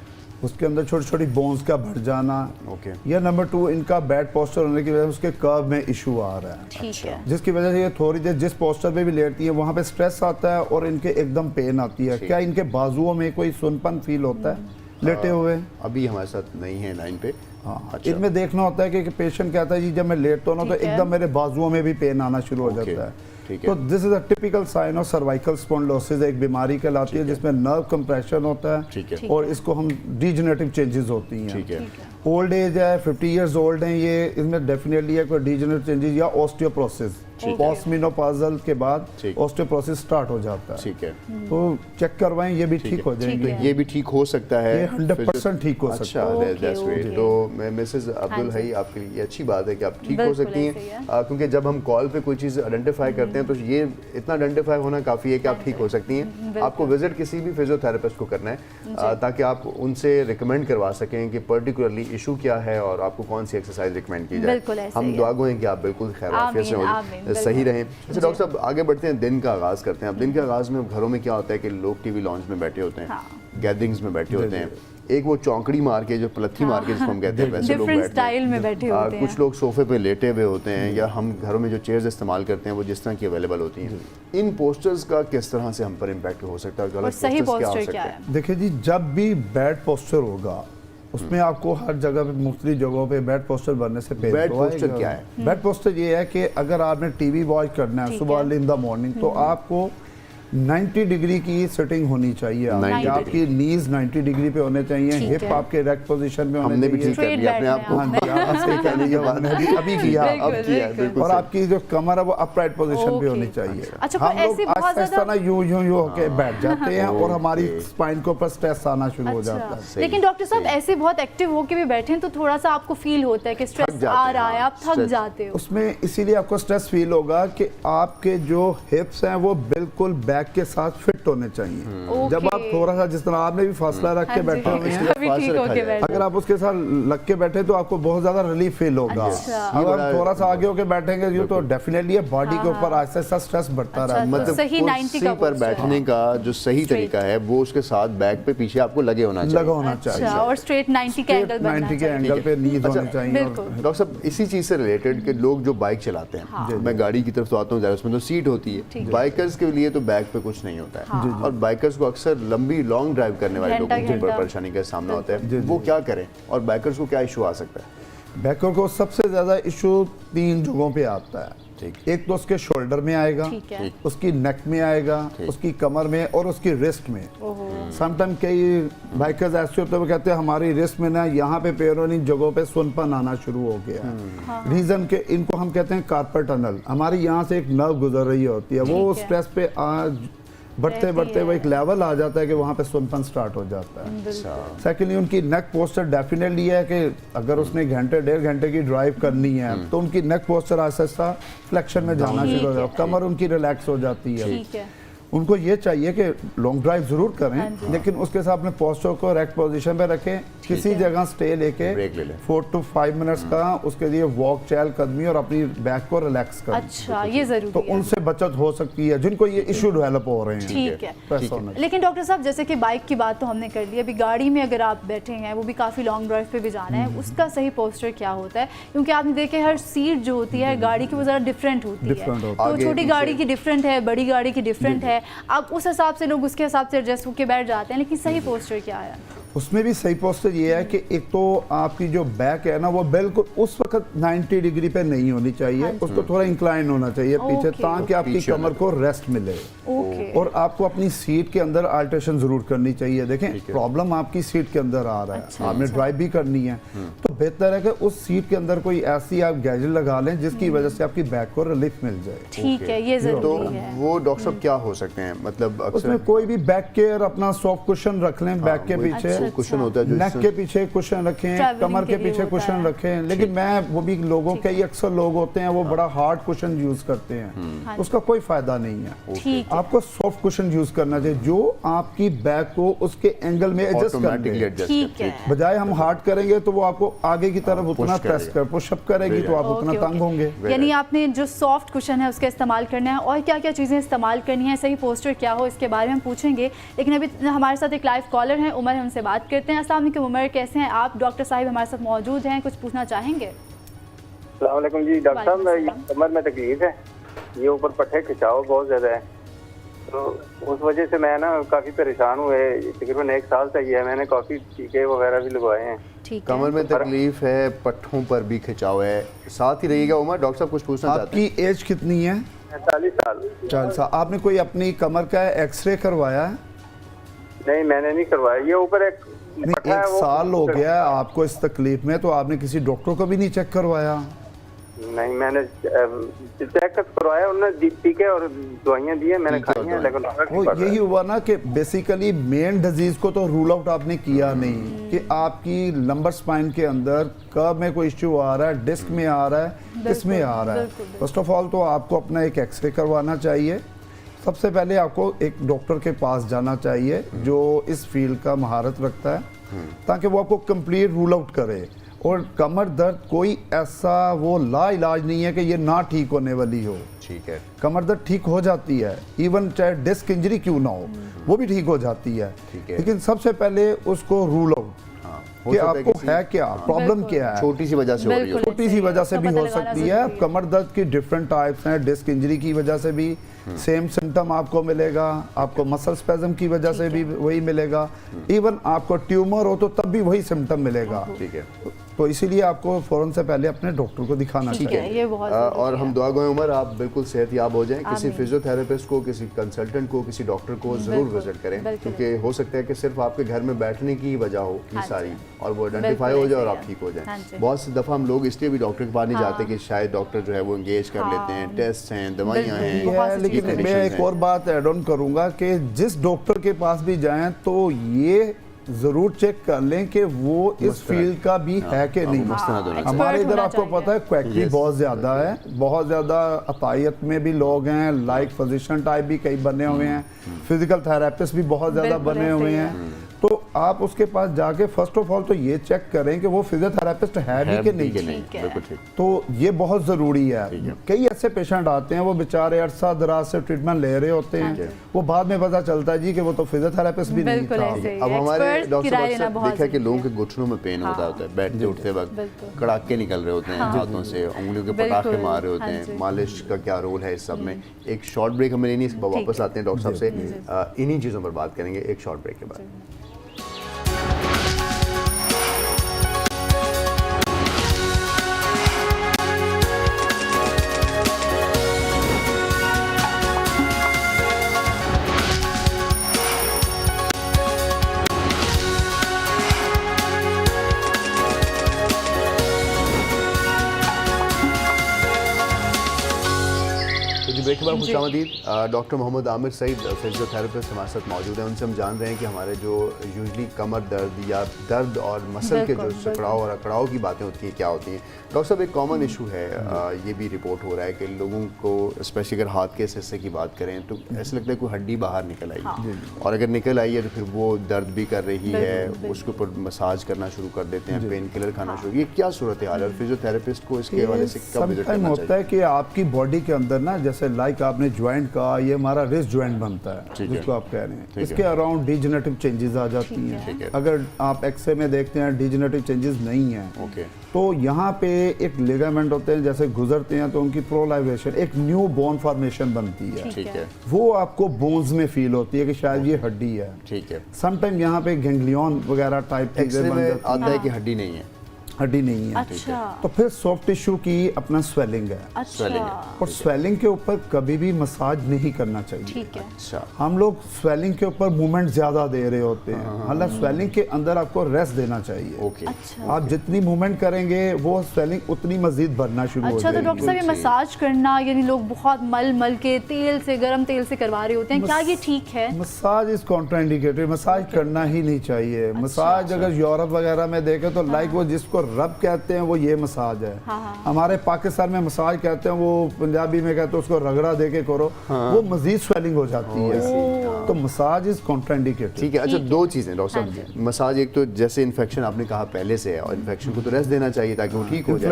उसके अंदर छोटी छोटी बोन्स का बढ़ जाना, ओके, या नंबर 2 इनका बैड पोस्चर होने की वजह से उसके कर्व में इशू आ रहा है, ठीक है, जिसकी वजह से ये थोड़ी देर जिस पोस्चर पे भी लेटती है वहाँ पे स्ट्रेस आता है और इनके एकदम पेन आती है। क्या इनके बाजुओं में कोई सुनपन फील होता है लेटे हुए? अभी हमारे साथ नहीं है लाइन पे। हाँ, अच्छा। इनमें देखना होता है कि पेशेंट कहता है जी जब मैं लेटता हूँ ना तो एकदम मेरे बाजुओं में भी पेन आना शुरू हो जाता है। तो this is a typical sign of cervical spondylosis, एक बीमारी कहलाती है जिसमें नर्व कंप्रेशन होता है और इसको हम डिजेनरेटिव चेंजेस होती हैं। ओल्ड एज है, 50 इयर्स ओल्ड हैं ये, इसमें डेफिनेटली है कोई डिजेनरेटिव चेंजेस या ऑस्टियोपोरोसिस, पोस्टमेनोपॉजल के बाद ऑस्टियोपोरोसिस स्टार्ट हो जाता है। ठीक है, तो चेक करवाएं, ये भी ठीक हो जाएंगे। तो ये भी ठीक हो सकता है, ये 100% ठीक हो सकता है। अच्छा, तो मिसेस अब्दुल हई, आपके लिए अच्छी बात है कि आप ठीक हो सकती हैं, क्योंकि जब हम कॉल पे कोई चीज़ आइडेंटिफाई करते हैं तो ये इतना आइडेंटिफाई होना काफ़ी है कि आप ठीक हो सकती हैं। आपको विजिट किसी भी फिजियोथेरेपिस्ट को करना है ताकि आप उनसे रिकमेंड करवा सकें कि पर्टिकुलरली इशू क्या है और आपको कौन सी एक्सरसाइज रिकमेंड की जाए। हम दुआ गो हैं कि आप बिल्कुल खैर आफियत से हो, सही रहें। अच्छा डॉक्टर साहब, आगे बढ़ते हैं, दिन का आगाज़ करते हैं। अब दिन के आगाज़ में घरों में क्या होता है कि लोग टीवी लॉन्च में बैठे होते हैं, गैदरिंग्स में बैठे होते हैं, एक वो चौंकड़ी मार के जो पलथी मार के जिसको हम कहते हैं वैसे लोग स्टाइल में बैठे होते हैं, कुछ लोग सोफे पे लेटे हुए होते हैं, या हम घरों में जो चेयर्स इस्तेमाल करते हैं वो जिस तरह की अवेलेबल होती हैं। इन पोस्टर्स का किस तरह से हम पर इम्पैक्ट हो सकता है, गलत सही पोस्टर्स क्या हो पोस्टर सकते क्या हैं? है? देखिए जी, जब भी बैड पोस्टर होगा उसमें आपको हर जगह पे मुख्तलिफ जगहों पे बैड पोस्टर बनने से पहले बैड पोस्टर क्या है? बैड पोस्टर ये है कि अगर आपने टीवी वॉच करना है सुबह अर्ली इन द मॉर्निंग तो आपको 90 डिग्री की सेटिंग होनी चाहिए। आपकी नीज 90 डिग्री पे होने चाहिए, हिप आपके रेक्ट पोजीशन में होने चाहिए। ठीक कर लिया अपने आप को, सही कहने के बाद अभी किया, अब किया, बिल्कुल। और आपकी जो कमर है वो अपराइट पोजीशन पे होनी चाहिए। हम लोग ऐसा ना यूं होके बैठ जाते हैं और हमारी स्पाइन के ऊपर स्ट्रेस आना शुरू हो जाता है। लेकिन डॉक्टर साहब ऐसे बहुत एक्टिव होके भी बैठे हैं तो थोड़ा सा आपको फील होता है कि स्ट्रेस आ रहा है, आप थक जाते हो। उसमें इसीलिए आपको स्ट्रेस फील होगा कि आपके जो हिप्स हैं वो बिल्कुल बैक के साथ फिट होने चाहिए। जब आप थोड़ा सा, जिस तरह आपने भी फासला रख के बैठे हुए हैं, अगर आप उसके साथ लग के बैठे तो आपको बहुत ज्यादा रिलीफ फील होगा। अगर आप थोड़ा सा आगे होके बैठेंगे तो डेफिनेटली बॉडी के ऊपर आहिस्ता आहिस्ता स्ट्रेस बढ़ता रहा। मतलब कुर्सी पर बैठने का जो सही तरीका है वो उसके साथ बैक पे पीछे आपको लगे होना चाहिए, और स्ट्रेट 90 के एंगल पे नीज होनी चाहिए। डॉक्टर साहब, इसी चीज से रिलेटेड कि लोग जो बाइक चलाते हैं, मैं गाड़ी की तरफ तो आता हूँ, उसमें तो सीट होती है, बाइकर्स के लिए तो बैक पे कुछ नहीं होता है, और बाइकर्स को अक्सर लंबी लॉन्ग ड्राइव करने वाले लोगों को बड़ी परेशानी का सामना होता है। वो क्या करें और बाइकर्स को क्या इशू आ सकता है? बाइकर को सबसे ज्यादा इशू 3 जगहों पे आता है। एक तो उसके शोल्डर में आएगा, उसकी नेक में आएगा, उसकी कमर में और उसकी रिस्ट में। समटाइम कई बाइकर्स ऐसे होते हैं वो कहते हैं हमारी रिस्ट में ना यहाँ पे पैरों इन जगहों पे सुनपन आना शुरू हो गया। रीजन के इनको हम कहते हैं कार्पल टनल, हमारी यहाँ से एक नर्व गुजर रही होती है, वो स्ट्रेस पे बढ़ते बढ़ते वो एक लेवल आ जाता है कि वहाँ पे सुनपन स्टार्ट हो जाता है। सेकेंडली उनकी नेक पोस्चर डेफिनेटली है कि अगर उसने घंटे 1.5 घंटे की ड्राइव करनी है तो उनकी नेक पोस्चर आहिस्ता आहिस्ता फ्लेक्शन में जाना शुरू हो जाता है, कमर उनकी रिलैक्स हो जाती है। उनको ये चाहिए कि लॉन्ग ड्राइव जरूर करें लेकिन उसके साथ अपने पोस्चर को रेक्ट पोजीशन पे रखें, किसी जगह स्टे लेके 4 to 5 मिनट्स का उसके लिए वॉक, चहलकदमी और अपनी बैक को रिलैक्स करें। अच्छा, ये जरूरी तो उनसे बचत हो सकती है जिनको ये इशू डेवलप हो रहे हैं। ठीक है। लेकिन डॉक्टर साहब, जैसे कि बाइक की बात तो हमने कर ली, अभी गाड़ी में अगर आप बैठे हैं, वो भी काफ़ी लॉन्ग ड्राइव पे भी जाना है, उसका सही पोस्चर क्या होता है? क्योंकि आपने देखे हर सीट जो होती है गाड़ी की वो ज़रा डिफरेंट होती है, तो छोटी गाड़ी की डिफरेंट है, बड़ी गाड़ी की डिफरेंट है, अब उस हिसाब से लोग उसके हिसाब से एडजस्ट होकर बैठ जाते हैं। लेकिन सही पोस्चर क्या है? उसमें भी सही पोस्चर ये है कि एक तो आपकी जो बैक है ना वो बिल्कुल उस वक्त 90 डिग्री पे नहीं होनी चाहिए, उसको थोड़ा इंक्लाइन होना चाहिए पीछे, ताकि आपकी कमर को रेस्ट मिले। और आपको अपनी सीट के अंदर अल्ट्रेशन जरूर करनी चाहिए। देखें प्रॉब्लम आपकी सीट के अंदर आ रहा है, आपने ड्राइव भी करनी है, तो बेहतर है कि उस सीट के अंदर कोई ऐसी आप गैजेट लगा लें जिसकी वजह से आपकी बैक को रिलीफ मिल जाए। ठीक है, ये जरूरी है। वो डॉक्टर साहब क्या हो सकते हैं, मतलब उसमें कोई भी बैक केयर अपना सॉफ्ट कुशन रख लें, बैक के पीछे कुशन होता है, नेक के पीछे कुशन रखें, कमर के पीछे कुशन रखें। लेकिन मैं वो भी लोगों के अक्सर लोग होते हैं वो बड़ा हार्ड कुशन यूज करते हैं, उसका कोई फायदा नहीं है। आपको सॉफ्ट कुशन यूज करना चाहिए जो आपकी बैक को उसके एंगल में एडजस्ट कर दे। बजाय हम हार्ड करेंगे तो वो आपको आगे की तरफ उतना प्रेस कर पुशअप करेगी तो आप उतना तंग होंगे। यानी आपने जो सॉफ्ट कुशन है उसका इस्तेमाल करना है, और क्या क्या चीज़ें इस्तेमाल करनी है, सही पोस्टर क्या हो, इसके बारे में हम पूछेंगे। लेकिन अभी हमारे साथ एक लाइव कॉलर हैं, उमर, हमसे बात करते हैं। अस्सलाम वालेकुम उमर, कैसे हैं आप? डॉक्टर साहिब हमारे साथ मौजूद हैं, कुछ पूछना चाहेंगे? अस्सलाम वालेकुम जी डॉक्टर साहब, ये कमर में तकलीफ है, ये ऊपर पट्टे खिंचाव बहुत ज़्यादा है, तो उस वजह से मैं ना काफ़ी परेशान हुए। तकरीबन 1 साल से ये है, मैंने काफ़ी टीके वगैरह भी लगवाए हैं। कमर में तकलीफ है, पट्टों पर भी खिंचाव है, साथ ही रहिएगा। उमर, डॉक्टर साहब कुछ पूछना चाहते हैं? आपकी एज कितनी है? 40 साल। 40 साल। आपने कोई अपनी कमर का एक्सरे करवाया है? नहीं, मैंने नहीं करवाया। ये ऊपर एक नहीं, 1 साल हो गया है आपको इस तकलीफ में, तो आपने किसी डॉक्टर को भी नहीं चेक करवाया? नहीं, मैंने चेक करवाया, उन्होंने टीके और दवाइयाँ दी है, मैंने खाई हैं, लेकिन वो यही हुआ ना कि बेसिकली मेन डिजीज को तो रूल आउट आपने किया नहीं कि आपकी लंबर स्पाइन के अंदर कर्व में कोई इश्यू आ रहा है, डिस्क में आ रहा है, किस में आ रहा है। फर्स्ट ऑफ ऑल तो आपको अपना एक एक्सरे करवाना चाहिए। सबसे पहले आपको एक डॉक्टर के पास जाना चाहिए जो इस फील्ड का महारत रखता है, ताकि वो आपको कंप्लीट रूल आउट करे। और कमर दर्द कोई ऐसा वो ला इलाज नहीं है कि ये ना ठीक होने वाली हो। ठीक है, कमर दर्द ठीक हो जाती है, इवन चाहे डिस्क इंजरी क्यों ना हो वो भी ठीक हो जाती है। लेकिन सबसे पहले उसको रूल आउट कि आपको है क्या, प्रॉब्लम क्या है। छोटी सी वजह से हो रही है, छोटी सी वजह से भी हो सकती है। कमर दर्द की डिफरेंट टाइप्स हैं, डिस्क इंजरी की वजह से भी सेम सिम्टम आपको मिलेगा, आपको मसल स्पेज़म की वजह से भी वही मिलेगा, इवन आपको ट्यूमर हो तो तब भी वही सिम्टम मिलेगा। ठीक है, तो इसीलिए आपको फौरन से पहले अपने डॉक्टर को दिखाना चाहिए। ये बहुत और हम दुआ गए उमर, आप बिल्कुल सेहतयाब हो जाएं। किसी फिजियोथेरेपिस्ट को, किसी कंसल्टेंट को, किसी डॉक्टर को ज़रूर विजिट करें, क्योंकि हो सकता है कि सिर्फ आपके घर में बैठने की वजह हो ये सारी, और वो आइडेंटिफाई हो जाए और आप ठीक हो जाएं। बहुत सी दफ़ा हम लोग इसलिए भी डॉक्टर के पास नहीं जाते कि शायद डॉक्टर जो है वो इंगेज कर लेते हैं, टेस्ट हैं, दवाइयाँ हैं। लेकिन मैं एक और बात ऐड ऑन करूँगा कि जिस डॉक्टर के पास भी जाएँ तो ये जरूर चेक कर लें कि वो इस फील्ड का भी है कि नहीं। हमारे इधर आपको पता है क्वैकरी बहुत ज्यादा है, बहुत ज्यादा अतायत में भी लोग हैं, लाइक फिजिशियन टाइप भी कई बने हुए हैं, फिजिकल थेरेपिस्ट भी बहुत ज्यादा बने हुए हैं। तो आप उसके पास जाके फर्स्ट ऑफ ऑल तो ये चेक करें कि वो फिजियोथेरेपिस्ट है भी कि नहीं। तो ये बहुत ज़रूरी है। कई ऐसे पेशेंट आते हैं वो बेचारे अरसा दराज से ट्रीटमेंट ले रहे होते हैं, वो बाद में पता चलता है जी कि वो तो फिजियोथेरेपिस्ट भी नहीं था। अब हमारे डॉक्टर साहब देखा कि लोगों के घुटनों में पेन होता है, बैठते उठते वक्त कड़ाके निकल रहे होते हैं हाथों से, उंगलियों के पटाखे मार रहे होते हैं। मालिश का क्या रोल है इस सब में? एक शॉर्ट ब्रेक हमें लेनी है, वापस आते हैं डॉक्टर साहब से, इन्हीं चीज़ों पर बात करेंगे एक शॉर्ट ब्रेक के बाद। ब्रेक के बाद खुशामदीद। डॉक्टर मोहम्मद आमिर सईद फिजियोथेरेपिस्ट हमारे साथ मौजूद हैं। उनसे हम जान रहे हैं कि हमारे जो यूजली कमर दर्द या दर्द और मसल के जो सिकड़ाव और अकड़ाव की बातें होती हैं क्या होती हैं। डॉक्टर साहब, एक कॉमन इशू है, ये भी रिपोर्ट हो रहा है कि लोगों को स्पेशली अगर हाथ के इस हिस्से की बात करें तो ऐसा लगता है कोई हड्डी बाहर निकल आई है, और अगर निकल आई है तो फिर वो दर्द भी कर रही है, उसके ऊपर मसाज करना शुरू कर देते हैं, पेन किलर खाना शुरू। ये क्या सूरत हाल है? फिजियोथेरेपिस्ट को इसके हवाले से कब विजिट करना चाहिए? होता है कि आपकी बॉडी के अंदर ना, जैसे लाइक आपने ज्वाइंट का, ये हमारा रिस्ट ज्वाइंट बनता है जिसको आप कह रहे हैं, इसके अराउंड डिजेनरेटिव चेंजेस आ जाती हैं। अगर आप एक्सरे में देखते हैं डिजेनरेटिव चेंजेस नहीं है, तो यहाँ पे एक लिगामेंट होते हैं, जैसे गुजरते हैं तो उनकी प्रोलाइवेशन, एक न्यू बोन फॉर्मेशन बनती है। ठीक है, वो आपको बोन्स में फील होती है कि शायद ये हड्डी है। ठीक है, समटाइम यहाँ पे गैंग्लियन वगैरह टाइप एक्सरे में आता है कि हड्डी नहीं है। हड्डी नहीं है। अच्छा। तो फिर सॉफ्ट टिश्यू की अपना स्वेलिंग है, अच्छा। और स्वेलिंग के ऊपर कभी भी मसाज नहीं करना चाहिए। ठीक है। अच्छा, हम लोग स्वेलिंग के ऊपर मूवमेंट ज्यादा दे रहे होते हैं, हालांकि स्वेलिंग के अंदर आपको रेस्ट देना चाहिए। ओके। अच्छा। आप जितनी मूवमेंट करेंगे वो स्वेलिंग उतनी मजीद बढ़ना शुरू हो अच्छा, तो जाएगी। डॉक्टर साहब ये मसाज करना, यानी लोग बहुत मल मल के तेल से, गर्म तेल से करवा रहे होते हैं, क्या ये ठीक है? मसाज इज कॉन्ट्राइंडिकेटेड, मसाज करना ही नहीं चाहिए। मसाज अगर यूरोप वगैरह में देखें तो लाइक वो जिसको रब कहते हैं वो ये मसाज है। हमारे पाकिस्तान में मसाज कहते हैं, वो पंजाबी में कहते हैं उसको रगड़ा दे के करो, वो मजीद स्वेलिंग हो जाती है। तो मसाज इज कॉन्ट्राइंडिकेटेड। ठीक है। अच्छा, दो चीज़ें डॉक्टर साहब, मसाज एक तो जैसे इन्फेक्शन आपने कहा पहले से है, और इन्फेक्शन को तो रेस्ट देना चाहिए ताकि वो ठीक हो जाए,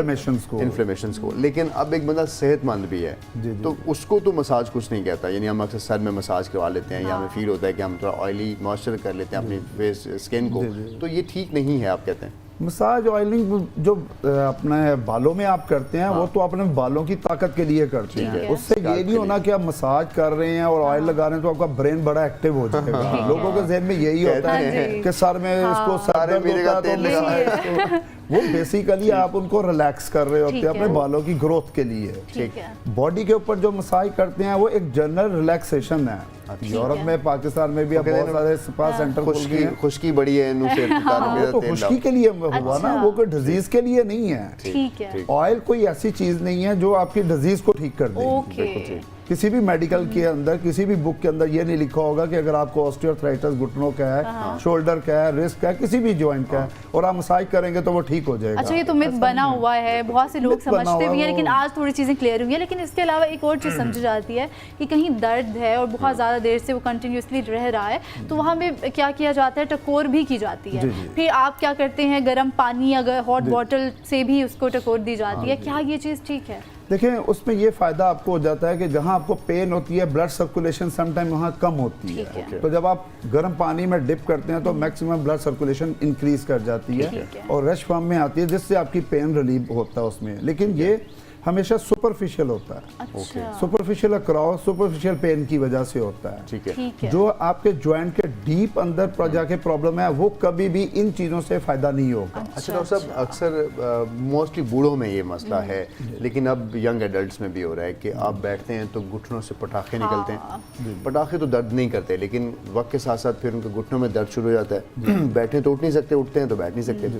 इन्फ्लेमेशंस को। लेकिन अब एक बंदा सेहतमंद भी है तो उसको तो मसाज कुछ नहीं कहता, यानी हम अक्सर सर में मसाज करवा लेते हैं या हमें फील होता है कि हम थोड़ा ऑयली मॉइस्चर कर लेते हैं अपनी फेस स्किन को, तो ये ठीक नहीं है आप कहते हैं? मसाज ऑयलिंग जो अपने बालों में आप करते हैं वो तो अपने बालों की ताकत के लिए करते हैं, उससे ये नहीं होना कि आप मसाज कर रहे हैं और ऑयल लगा रहे हैं तो आपका ब्रेन बड़ा एक्टिव हो जाएगा। लोगों के जहन में यही होता है कि सर में इसको सर दर्द होता है तो वो बेसिकली आप उनको रिलैक्स कर रहे होते हैं अपने बालों की ग्रोथ के लिए। बॉडी के ऊपर जो मसाज करते हैं वो एक जनरल रिलैक्सेशन है। यूरोप में, पाकिस्तान में भी अब बहुत सारे स्पा सेंटर खुल गए हैं। खुश्की बड़ी है तो खुश्की के लिए हुआ ना, वो कोई डिजीज के लिए नहीं है। ठीक है। ऑयल कोई ऐसी चीज नहीं है जो आपकी डिजीज को ठीक कर देगी। किसी भी मेडिकल के अंदर, किसी भी बुक के अंदर ये नहीं लिखा होगा कि अगर आपको ऑस्टियोआर्थराइटिस घुटनों का है, शोल्डर का है, रिस्ट का है, किसी भी जॉइंट का है और आप मसाज करेंगे तो वो ठीक हो जाएगा। अच्छा, ये तो मिथ बना हुआ है, बहुत से लोग समझते भी हैं, लेकिन आज थोड़ी चीज़ें क्लियर हुई है। लेकिन इसके अलावा एक और चीज़ समझी जाती है कि कहीं दर्द है और बहुत ज़्यादा देर से वो कंटिन्यूसली रह रहा है, तो वहाँ में क्या किया जाता है, टकोर भी की जाती है। फिर आप क्या करते हैं, गर्म पानी अगर हॉट बॉटल से भी उसको टकोर दी जाती है, क्या ये चीज़ ठीक है? देखिए, उसमें ये फायदा आपको हो जाता है कि जहां आपको पेन होती है, ब्लड सर्कुलेशन समटाइम वहां कम होती है। तो जब आप गर्म पानी में डिप करते हैं तो मैक्सिमम ब्लड सर्कुलेशन इंक्रीज कर जाती है और रश फॉर्म में आती है, जिससे आपकी पेन रिलीव होता है उसमें। लेकिन ये हमेशा सुपरफिशियल होता है। अच्छा। सुपरफिशियल क्रॉस सुपरफिशियल पेन की वजह से होता है। ठीक है। जो आपके ज्वाइंट के डीप अंदर पर जाके प्रॉब्लम है वो कभी भी इन चीज़ों से फायदा नहीं होगा। अच्छा डॉक्टर साहब, अक्सर मोस्टली बूढ़ों में ये मसला है, लेकिन अब यंग एडल्ट्स में भी हो रहा है कि आप बैठते हैं तो घुटनों से पटाखे निकलते हैं। पटाखे तो दर्द नहीं करते, लेकिन वक्त के साथ साथ फिर उनके घुटनों में दर्द शुरू हो जाता है। बैठे तो उठ नहीं सकते, उठते हैं तो बैठ नहीं सकते।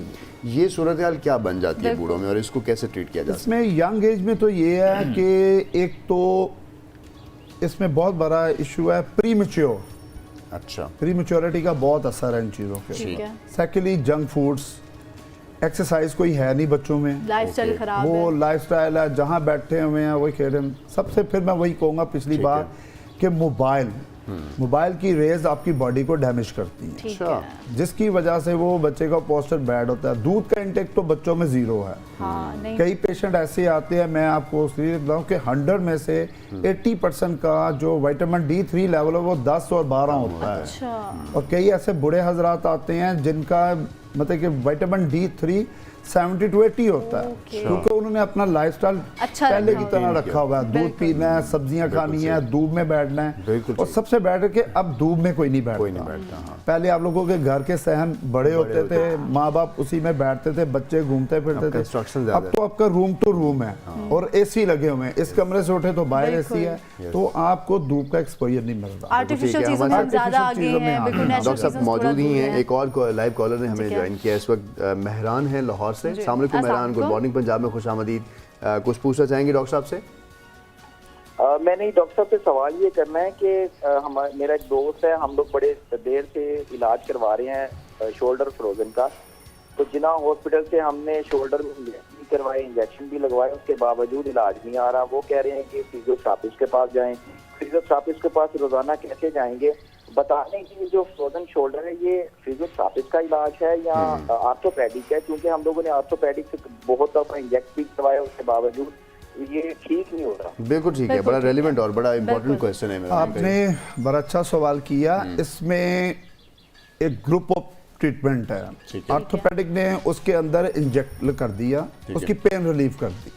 ये सूरत हाल क्या बन जाती है बूढ़ों में और इसको कैसे ट्रीट किया जाता है? इसमें यंग एज में तो ये है कि एक तो इसमें बहुत बड़ा इशू है प्रीमेच्योर। अच्छा। प्रीमेच्योरिटी का बहुत असर है इन चीज़ों पे। सेकेंडली जंक फूड्स, एक्सरसाइज कोई है नहीं बच्चों में, लाइफस्टाइल खराब वो है। लाइफस्टाइल है, जहाँ बैठे हुए हैं वही खेल रहे हैं। सबसे फिर मैं वही कहूँगा पिछली बार कि मोबाइल की रेज आपकी बॉडी को डैमेज करती है। अच्छा। जिसकी वजह से वो बच्चे का पोस्चर बैड होता है। दूध का इंटेक तो बच्चों में 0 है। कई पेशेंट ऐसे आते हैं, मैं आपको बताऊं कि 100 में से 80% का जो विटामिन D3 लेवल है वो 10 और 12 होता है। अच्छा। और कई ऐसे बूढ़े हजरात आते हैं जिनका मतलब कि विटामिन D3 70 to 80 होता है, क्योंकि उन्होंने अपना लाइफस्टाइल पहले की तरह रखा हुआ है। दूध पीना है, सब्जियां खानी है, धूप में बैठना है, और सबसे बेटर कि अब धूप में कोई नहीं बैठता। पहले आप लोगों के घर के सहन बड़े होते थे, माँ बाप उसी में बैठते थे, बच्चे घूमते फिरते थे। अब तो आपका रूम टू रूम है और AC लगे हुए हैं। इस कमरे से उठे तो बाहर AC है, तो आपको धूप का एक्सपोजर नहीं मिल रहा। आर्टिफिशियल चीजों में ज्यादा आगे हैं, बिल्कुल नेचुरल डॉक्टर साहब मौजूद ही हैं। एक और लाइव कॉलर ने हमें ज्वाइन किया इस वक्त, मेहरान है लाहौर से। अस्सलाम वालेकुम मेहरान, गुड मॉर्निंग, पंजाब में खुश आमदीद। कुछ पूछना चाहेंगे डॉक्टर साहब से? मैंने डॉक्टर साहब से सवाल ये करना है कि मेरा एक दोस्त है, हम लोग बड़े देर से इलाज करवा रहे हैं शोल्डर फ्रोजन का। तो जिना हॉस्पिटल से हमने शोल्डर में इंजेक्शन करवाए, इंजेक्शन भी लगवाए, उसके बावजूद इलाज नहीं आ रहा। वो कह रहे हैं कि फिजियोथेरेपिस्ट के पास जाएं। फिजियोथेरेपिस्ट के पास रोजाना कैसे जाएंगे? बताने की जो फ्रोजन शोल्डर है ये फिजियोथेरेपिस्ट का इलाज है या आर्थोपेडिक है? क्योंकि हम लोगों ने आर्थोपेडिक से बहुत दफा इंजेक्ट भी करवाया, उसके बावजूद ये ठीक नहीं हो रहा। बिल्कुल ठीक है, बड़ा रेलिवेंट और बड़ा इंपॉर्टेंट क्वेश्चन है मेरा। आपने बड़ा अच्छा सवाल किया। इसमें एक ग्रुप ऑफ ट्रीटमेंट है। आर्थोपेडिक ने उसके अंदर इंजेक्ट कर दिया, उसकी पेन रिलीफ कर दी।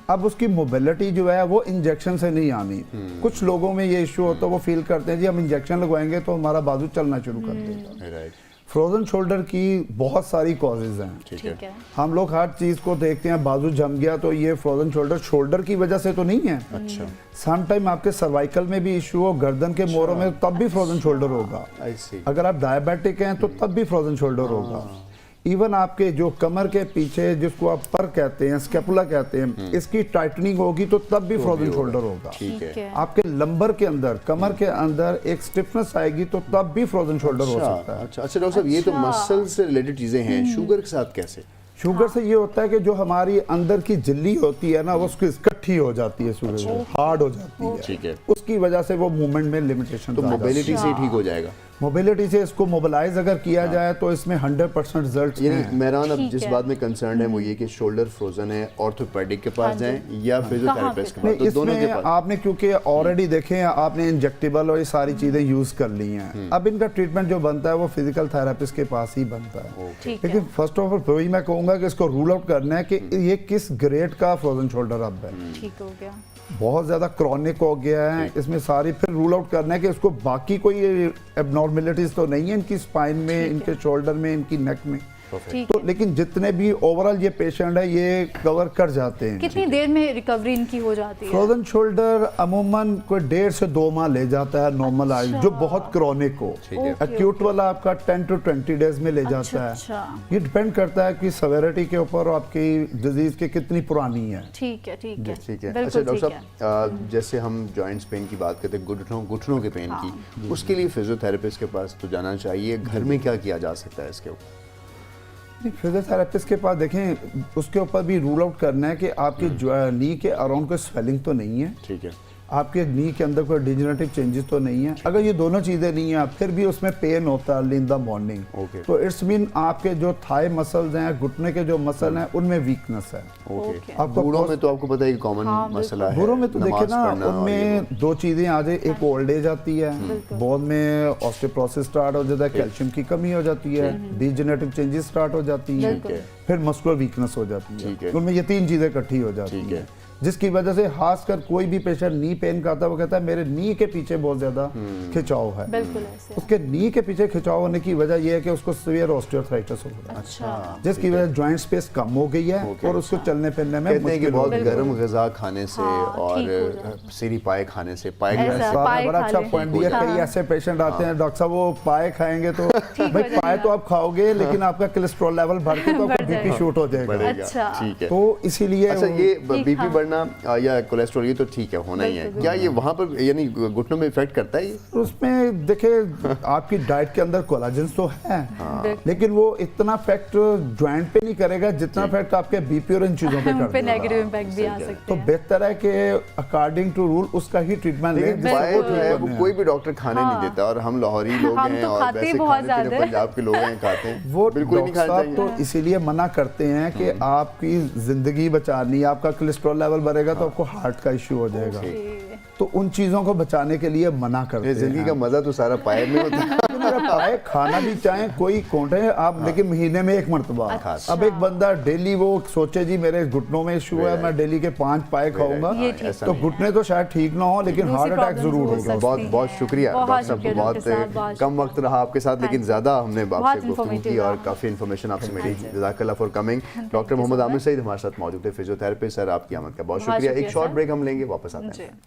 अब उसकी मोबिलिटी जो है वो इंजेक्शन से नहीं आनी। कुछ लोगों में ये इश्यू होता है, वो फील करते हैं जी हम इंजेक्शन लगवाएंगे तो हमारा बाजू चलना शुरू कर देगा। फ्रोजन शोल्डर की बहुत सारी कॉजेज हैं। ठीक है। हम लोग हर चीज को देखते हैं, बाजू जम गया तो ये फ्रोजन शोल्डर की वजह से तो नहीं है। अच्छा। सम टाइम आपके सर्वाइकल में भी इशू हो, गर्दन के मोरों में, तब भी फ्रोजन शोल्डर होगा। अगर आप डायबिटिक हैं तो तब भी फ्रोजन शोल्डर होगा। इवन आपके जो कमर के पीछे, जिसको आप पर कहते हैं, स्कैपुला कहते हैं, इसकी टाइटनिंग होगी तो तब भी फ्रोजन शोल्डर होगा। ठीक है। आपके लंबर के अंदर, कमर के अंदर एक स्टिफनेस आएगी तो तब भी फ्रोजन शोल्डर हो सकता है। अच्छा डॉक्टर साहब, ये तो मसल से रिलेटेड चीजें हैं, शुगर के साथ कैसे? शुगर से ये होता है कि जो हमारी अंदर की झिल्ली होती है ना, वो उसकी इकट्ठी हो जाती है, शुगर से हार्ड हो जाती है। ठीक है। उसकी वजह से वो मूवमेंट में लिमिटेशन, तो मोबिलिटी से ठीक हो जाएगा। मोबिलिटी से इसको मोबिलाइज अगर किया जाए तो इसमें 100% रिजल्ट हैं। मेहरान अब जिस बात में कंसर्न है वो ये कि शोल्डर फ्रोजन है, ऑर्थोपेडिक के पास जाएं या फिजियोथेरेपिस्ट के पास, तो दोनों के पास। आपने क्योंकि ऑलरेडी देखे हैं, आपने इंजेक्टेबल और ये सारी चीजें यूज कर ली हैं, अब इनका ट्रीटमेंट जो बनता है वो फिजिकल थेरेपिस्ट के पास ही बनता है। लेकिन फर्स्ट ऑफ ऑल वही मैं कहूंगा कि इसको रूल आउट करना है कि ये किस ग्रेड का फ्रोजन शोल्डर अब है। ठीक हो गया, बहुत ज़्यादा क्रॉनिक हो गया है, इसमें सारी फिर रूल आउट करना है कि उसको बाकी कोई एबनॉर्मेलिटीज तो नहीं है इनकी स्पाइन में, इनके शोल्डर में, इनकी नेक में। तो लेकिन जितने भी ओवरऑल ये पेशेंट है ये कवर कर जाते हैं। कितनी देर में रिकवरी इनकी हो जाती है? फ्रोजन शोल्डर अमूमन कोई 1.5 से 2 माह ले जाता है नॉर्मल आयु, जो बहुत क्रॉनिक हो। एक्यूट वाला आपका 10 to 20 डेज में ले जाता है। ये डिपेंड करता है कि सेवेरिटी के ऊपर, आपकी डिजीज की कितनी पुरानी है। ठीक है, ठीक है, ठीक है। अच्छा डॉक्टर साहब, जैसे हम जॉइंट्स पेन की बात करते हैं, घुटनों के पेन की, उसके लिए फिजियोथेरेपिस्ट के पास तो जाना चाहिए। घर में क्या किया जा सकता है इसके ऊपर? फिजियोथेरेपिस्ट के पास देखें, उसके ऊपर भी रूल आउट करना है कि आपके नी के अराउंड कोई स्वेलिंग तो नहीं है। ठीक है। आपके नी के अंदर कोई डिजेनरेटिव चेंजेस तो नहीं है। अगर ये दोनों चीजें नहीं है फिर भी उसमें पेन होता है इन द मॉर्निंग, तो इट्स मीन आपके जो थाई मसल्स हैं, घुटने के जो मसल हैं, उनमें वीकनेस है। बूढ़ों में तो आपको पता है कि कॉमन मसला है। बूढ़ों में तो देखिए ना, उनमें 2 चीजें आ जाए, एक ओल्ड एज आती है, बोन में ऑस्टियोपोरोसिस स्टार्ट हो जाता है, कैल्शियम की कमी हो जाती है, डिजेनरेटिव चेंजेस स्टार्ट हो जाती है, फिर मस्कुलर वीकनेस हो जाती है। उनमें ये 3 चीजें इकट्ठी हो जाती है, जिसकी वजह से खासकर कोई भी पेशेंट नी पेन का आता है, वो कहता है मेरे नी के पीछे बहुत ज्यादा खिंचाव है। बिल्कुल ऐसे। उसके नी के पीछे खिंचाव होने की वजह यह है कि उसको सीवियर ऑस्टियोआर्थराइटिस हो गया। अच्छा। जिसकी वजह जॉइंट स्पेस कम हो गई है और उसको चलने फिरने में कहते हैं कि बहुत गर्म ग़िज़ा खाने से और सीरी पाए खाने से, पाए बड़ा अच्छा पॉइंट दिया। कई ऐसे पेशेंट आते हैं, डॉक्टर साहब वो पाए खाएंगे तो भाई पाए तो आप खाओगे लेकिन आपका कोलेस्ट्रॉल लेवल बढ़ के तो आपका बीपी शूट हो जाएगा। ठीक है। तो इसीलिए अच्छा, ये बीपी बढ़ना या कोलेस्ट्रॉल, ये तो ठीक है, होना ही है। क्या ये वहाँ पर यानी घुटनों में इफेक्ट करता है? उसमें देखिए आपकी डाइट के अंदर कोलाजन तो है, लेकिन वो इतना इफेक्ट जॉइंट पे नहीं करेगा जितना इफेक्ट आपके बीपी और इन चीजों पे करता है। नेगेटिव इंपैक्ट भी आ सकते हैं। तो बेहतर है कि अकॉर्डिंग टू रूल उसका ही ट्रीटमेंट लें। वो कोई भी डॉक्टर खाने नहीं देता, और हम लाहौरी लोग हैं और वैसे खाने पंजाब के लोग हैं, खाते हैं वो बिल्कुल नहीं खाते हैं। तो इसीलिए मना करते हैं कि आपकी जिंदगी बचानी, आपका कोलेस्ट्रॉल लेवल बढ़ेगा तो आपको हार्ट का इशू हो जाएगा, तो उन चीजों को बचाने के लिए मना करते हैं। जिंदगी का मजा तो सारा पाए में होता है। पाए खाना भी चाहे कोई कोटे आप, लेकिन महीने में 1 मरतबा। अब एक बंदा डेली वो सोचे जी मेरे घुटनों में इशू है, मैं डेली के 5 पाए खाऊंगा, तो घुटने तो शायद ठीक ना हो लेकिन हार्ट अटैक जरूर होगा। बहुत बहुत शुक्रिया डॉक्टर साहब, बहुत कम वक्त रहा आपके साथ, लेकिन ज्यादा हमने आपसे गुफ्तगू की और काफी इन्फॉर्मेशन आपसे मिली। जज़ाकल्लाह for coming. Doctor Mohammad Aamir Saeed हमारे साथ मौजूद थे, फिजियोथेरेपिस्ट। सर आपकी आमद का बहुत शुक्रिया। एक शॉर्ट ब्रेक हम लेंगे, वापस आते हैं।